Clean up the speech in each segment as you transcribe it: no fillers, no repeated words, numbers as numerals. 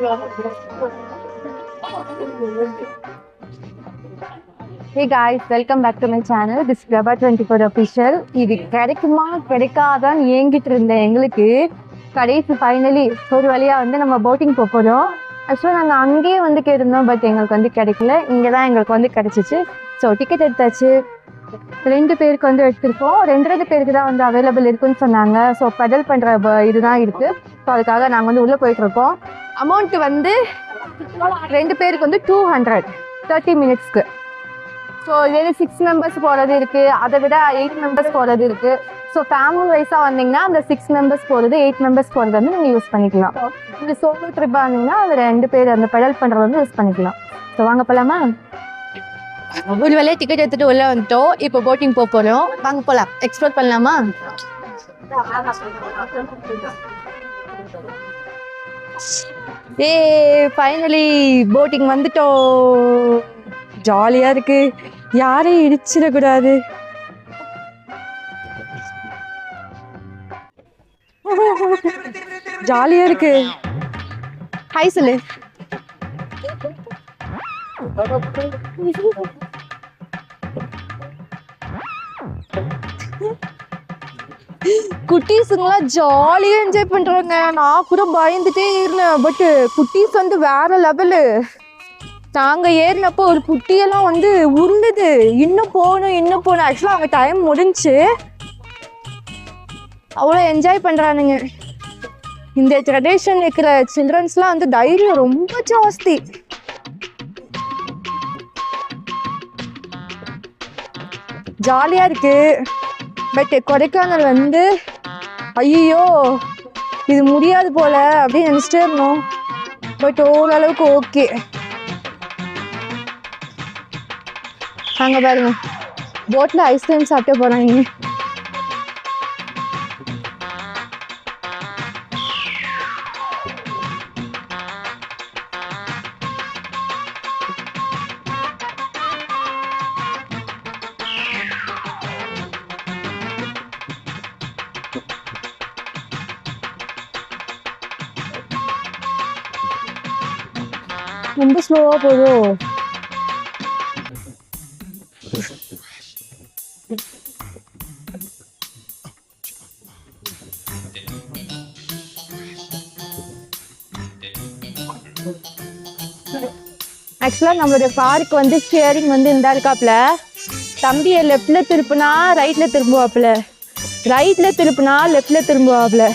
Hey guys, welcome back to my channel. This is Prabha 24 official. இது கிடைக்குமா கிடைக்காதான் ஏங்கிட்டு இருந்தேன். எங்களுக்கு கடைசி ஃபைனலி ஒரு வழியாக வந்து நம்ம போட்டிங் போகிறோம். ஆக்சுவலாக நாங்கள் அங்கேயே வந்து கேட்டிருந்தோம், பட் எங்களுக்கு வந்து கிடைக்கல. இங்கே தான் எங்களுக்கு வந்து கிடச்சிச்சு. ஸோ டிக்கெட் எடுத்தாச்சு. 2 பேருக்கு வந்து எடுத்திருக்கோம். 2 பேருக்கு தான் வந்து அவைலபிள் இருக்குன்னு சொன்னாங்க. ஸோ பெடல் பண்ணுற இதுதான் இருக்குது. ஸோ அதுக்காக நாங்கள் வந்து உள்ளே போயிட்டுருக்கோம். அமௌண்ட்டு வந்து 2 பேருக்கு வந்து 200 30 மினிட்ஸ்க்கு. ஸோ இதே 6 மெம்பர்ஸ் போகிறது இருக்குது, அதை விட 8 மெம்பர்ஸ் போகிறது இருக்குது. ஸோ ஃபேமிலி வைஸாக வந்தீங்கன்னா அந்த 6 மெம்பர்ஸ் போகிறது 8 மெம்பர்ஸ் போகிறது வந்து நீங்கள் யூஸ் பண்ணிக்கலாம். இந்த சோலோ ட்ரிப்பாக இருந்தீங்கன்னா அது 2 பேர் அந்த பெடல் பண்ணுறது வந்து யூஸ் பண்ணிக்கலாம். ஸோ வாங்க போகலாமா? ஒரு வேலையை டிக்கெட் எடுத்துகிட்டு உள்ளே வந்துட்டோம். இப்போ போட்டிங் போகிறோம். வாங்க போகலாம், எக்ஸ்ப்ளோர் பண்ணலாமா? ஃபைனலி போட்டிங் வந்துட்டோம். ஜாலியாக இருக்கு, யாரையும் இடிச்சிடக்கூடாது. ஜாலியா இருக்கு. ஹாய் சொல்லு. குட்டீஸுங்களாம் ஜாலியாக என்ஜாய் பண்ணுறாங்க. நான் கூட பயந்துட்டே இருந்தேன், பட்டு குட்டீஸ் வந்து வேற லெவலு. நாங்கள் ஏறினப்போ ஒரு குட்டியெல்லாம் வந்து உருண்டுது, இன்னும் போகணும். ஆக்சுவலாக அவங்க டைம் முடிஞ்சு அவ்வளோ என்ஜாய் பண்ணுறானுங்க. இந்த ட்ரெடிஷன் இருக்கிற சில்ட்ரன்ஸ்லாம் வந்து தைரியம் ரொம்ப ஜாஸ்தி. ஜாலியாக இருக்கு. பட் கொடைக்கானல் வந்து ஐயோ இது முடியாது போல அப்படின்னு நினச்சிட்டே இருந்தோம். பட் ஓரளவுக்கு ஓகே. அங்கே பாருங்க, போட்டில் ஐஸ்கிரீம் சாப்பிட்டு போகிறாங்க. ரொம்ப ஸ்லோவாக போதும். ஆக்சுவலாக நம்மளுடைய காருக்கு வந்து ஸ்டியரிங் வந்து இந்த இருக்காப்புல. தம்பியை லெஃப்டில் திருப்பினா ரைட்டில் திரும்புவாப்புல, ரைட்டில் திருப்பினா லெஃப்டில் திரும்புவாப்புல.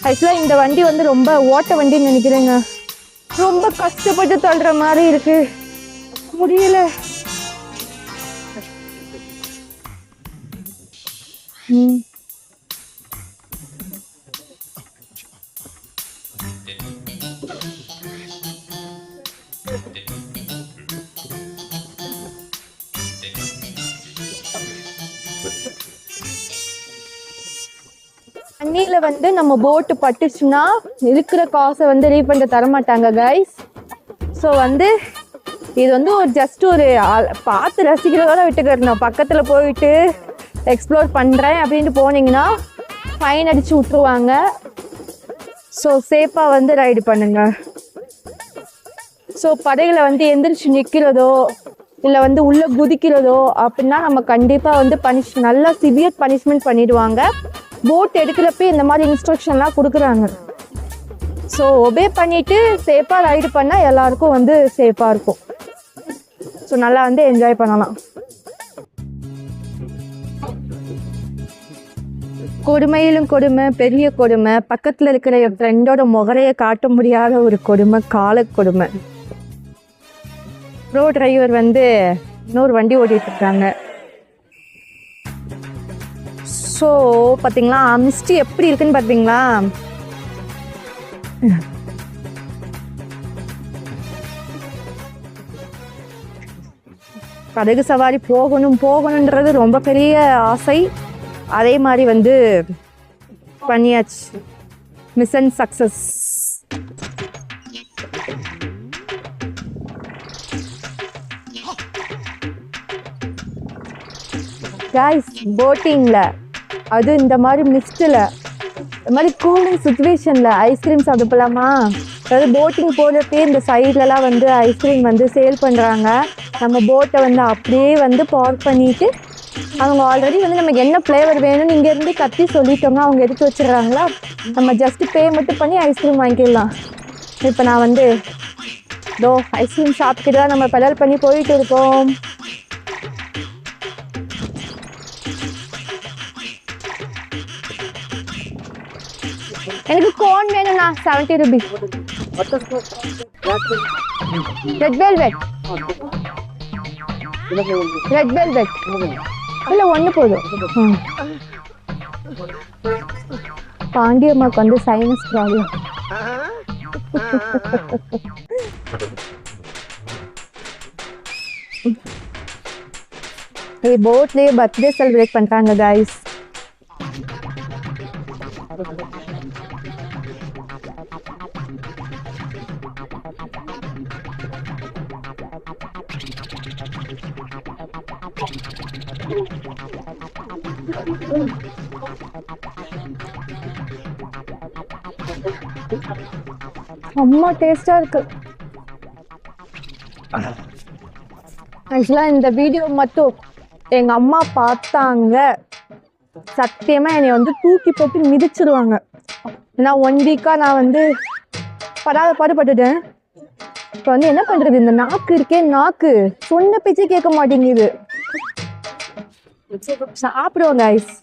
ஆக்சுவலாக இந்த வண்டி வந்து ரொம்ப ஓட்ட வண்டின்னு நினைக்கிறேங்க. ரொம்ப கஷ்டப்பட்டு தள்ளுற மாதிரி இருக்கு, முடியல. தண்ணியில் வந்து நம்ம போட்டு பட்டுச்சுன்னா இருக்கிற காசை வந்து ரீஃபண்ட் தரமாட்டாங்க கைஸ். ஸோ வந்து இது வந்து ஒரு ஜஸ்ட் ஒரு பார்த்து ரசிக்கிறதோட விட்டுக்கிறேன். நான் பக்கத்தில் போயிட்டு எக்ஸ்ப்ளோர் பண்ணுறேன் அப்படின்ட்டு போனீங்கன்னா ஃபைன் அடித்து விட்டுருவாங்க. ஸோ சேஃபாக வந்து ரைடு பண்ணுங்க. ஸோ படகுல வந்து எந்திரிச்சு நிற்கிறதோ இல்லை வந்து உள்ளே குதிக்கிறதோ அப்படின்னா நம்ம கண்டிப்பாக வந்து நல்லா சிவியர் பனிஷ்மெண்ட் பண்ணிடுவாங்க. போட் எடுக்கிறப்ப இந்த மாதிரி இன்ஸ்ட்ரக்ஷன்லாம் கொடுக்குறாங்க. ஸோ ஒபே பண்ணிவிட்டு சேஃபாக ரைடு பண்ணால் எல்லாருக்கும் வந்து சேஃபாக இருக்கும். ஸோ நல்லா வந்து என்ஜாய் பண்ணலாம். கொடுமையிலும் கொடுமை, பெரிய கொடுமை, பக்கத்தில் இருக்கிற என் ஃப்ரெண்டோட முகரையை காட்ட முடியாத ஒரு கொடுமை, கால கொடுமை. ப்ரோ டிரைவர் வந்து இன்னொரு வண்டி ஓட்டிகிட்டு இருக்காங்க. ஸோ பார்த்தீங்களா மிஸ்டி எப்படி இருக்குன்னு பார்த்தீங்களா? படகு சவாரி போகணுன்றது ரொம்ப பெரிய ஆசை. அதே மாதிரி வந்து பண்ணியாச்சு. Mission success. கைஸ், போட்டிங்கில் அது இந்த மாதிரி மிஸ்டில் இந்த மாதிரி கூலிங் சுச்சுவேஷனில் ஐஸ்கிரீம் சாப்பிட போகலாமா? அதாவது போட்டிங் போகிறப்பே இந்த சைட்லலாம் வந்து ஐஸ்கிரீம் வந்து சேல் பண்ணுறாங்க. நம்ம போட்டை வந்து அப்படியே வந்து பார்க் பண்ணிவிட்டு அவங்க ஆல்ரெடி வந்து நமக்கு என்ன ஃப்ளேவர் வேணும்னு இங்கேருந்து கத்தி சொல்லிட்டோம்னா அவங்க எடுத்து வச்சிடுறாங்களா. நம்ம ஜஸ்ட்டு பே மட்டும் பண்ணி ஐஸ்கிரீம் வாங்கிக்கலாம். இப்போ நான் வந்து ஐஸ்கிரீம் சாப்பிட்டுட்டு தான் நம்ம பெடல் பண்ணி போயிட்டு இருக்கோம். எனக்கு கோன் வேணும்ண்ணா, 70 rupees. Red velvet. Red velvet இல்லை ஒன்று போதும். பாண்டியம்மாவுக்கு வந்து சைனஸ் ப்ராப்ளம். போட்லேயே பர்த்டே செலிப்ரேட் பண்ணுறாங்க கைஸ். அம்மா டேஸ்டா இருக்கு. ஆக்சுவலாக இந்த வீடியோ மட்டும் எங்க அம்மா பார்த்தாங்க, சத்தியமா என்னை வந்து தூக்கி போட்டு மிதிச்சிருவாங்க. நான் 1 வீக்கா நான் வந்து பாடுபட்டுட்டேன். இப்போ வந்து என்ன பண்றது, இந்த நாக்கு இருக்கே, நாக்கு சொன்ன பேச்சே கேட்க மாட்டேங்குது. சாப்பிடுவோம் கைஸ்.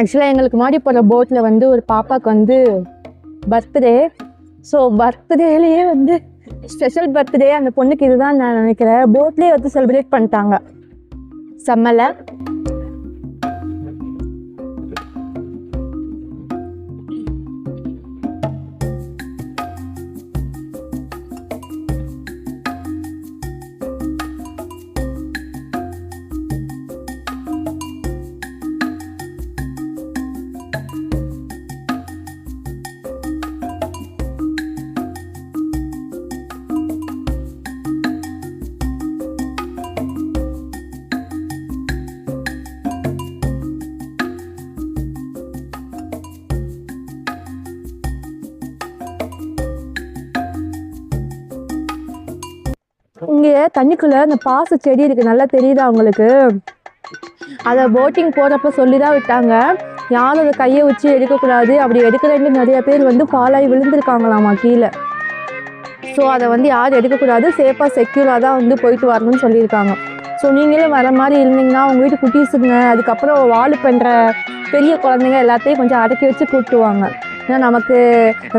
ஆக்சுவலாக எங்களுக்கு மாடி போகிற போட்டில் வந்து ஒரு பாப்பாவுக்கு வந்து பர்த்டே. ஸோ பர்த்டேலேயே வந்து ஸ்பெஷல் பர்த்டே அந்த பொண்ணுக்கு இதுதான் நான் நினைக்கிறேன். போட்லேயே வந்து செலிப்ரேட் பண்ணிட்டாங்க. செம்மலை. இங்கே தண்ணிக்குள்ள அந்த பாச செடி இருக்கு, நல்லா தெரியுதா உங்களுக்கு? அதை போட்டிங் போகிறப்ப சொல்லி தான் விட்டாங்க, யாரும் அதை கையை வச்சு எடுக்கக்கூடாது. அப்படி எடுக்கிறேன்னு நிறைய பேர் வந்து ஃபாலாகி விழுந்திருக்காங்களாமா கீழே. ஸோ அதை வந்து யாரும் எடுக்கக்கூடாது, சேஃபாக செக்யூராக தான் வந்து போயிட்டு வரணும்னு சொல்லியிருக்காங்க. ஸோ நீங்களும் வர மாதிரி இருந்தீங்கன்னா உங்கள் வீட்டு குட்டீஸுங்க, அதுக்கப்புறம் வால் பண்ணுற பெரிய குழந்தைங்க எல்லாத்தையும் கொஞ்சம் அடக்கி வச்சு கூப்பிட்டுவாங்க. ஏன்னா நமக்கு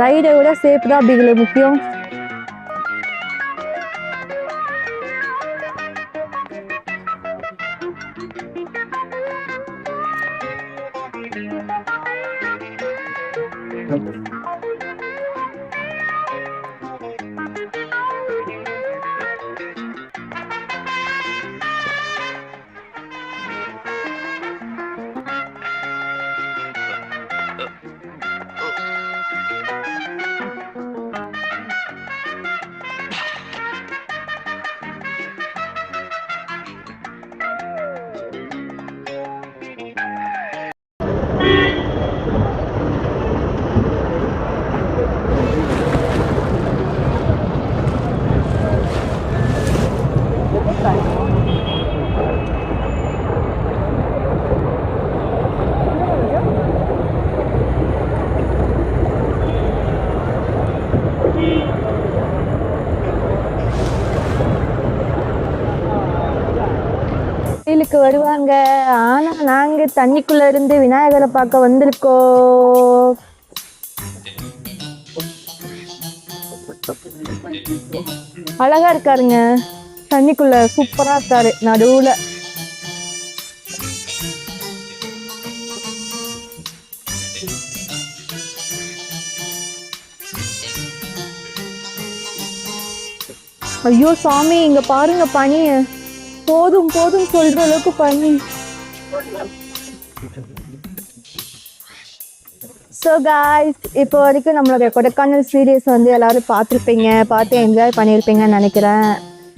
ரைடை விட சேஃப் தான் அப்படிங்கிறது முக்கியம். கோயிலுக்கு வருவாங்க, ஆனா நாங்க தண்ணிக்குள்ள இருந்து விநாயகரை பார்க்க வந்திருக்கோம். அழகா இருக்காருங்க, தண்ணிக்குள்ள சூப்பரா இருக்காரு நடுவுல. ஐயோ சாமி, இங்க பாருங்க பனி. போதும் போதும் சொல்ற அளவுக்கு பனி. ஸோ காய்ஸ், இப்போ வரைக்கும் நம்மளுடைய கொடைக்கானல் சீரியஸ் வந்து எல்லாரும் பார்த்துருப்பீங்க, பார்த்து என்ஜாய் பண்ணியிருப்பீங்கன்னு நினைக்கிறேன்.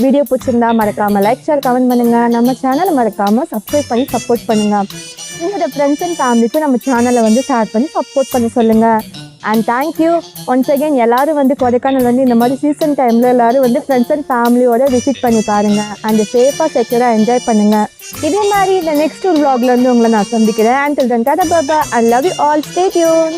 வீடியோ பிடிச்சிருந்தா மறக்காமல் லைக் ஷேர் கமெண்ட் பண்ணுங்கள். நம்ம சேனலை மறக்காமல் சப்ஸ்கிரைப் பண்ணி சப்போர்ட் பண்ணுங்கள். உங்களோட ஃப்ரெண்ட்ஸ் அண்ட் ஃபேமிலிக்கும் நம்ம சேனலை வந்து ஷேர் பண்ணி சப்போர்ட் பண்ணி சொல்லுங்கள். And thank you once again. எல்லோரும் வந்து கொடைக்கானல் வந்து இந்த மாதிரி சீசன் டைமில் எல்லோரும் வந்து ஃப்ரெண்ட்ஸ் அண்ட் ஃபேமிலியோட விசிட் பண்ணி பாருங்கள். அண்ட் சேஃபாக செக்யூராக என்ஜாய் பண்ணுங்கள். இதே மாதிரி இந்த நெக்ஸ்ட் ஒரு vlogல வந்து உங்களை நான் சந்திக்கிறேன். Until then, tada bye bye. I love you all. Stay tuned.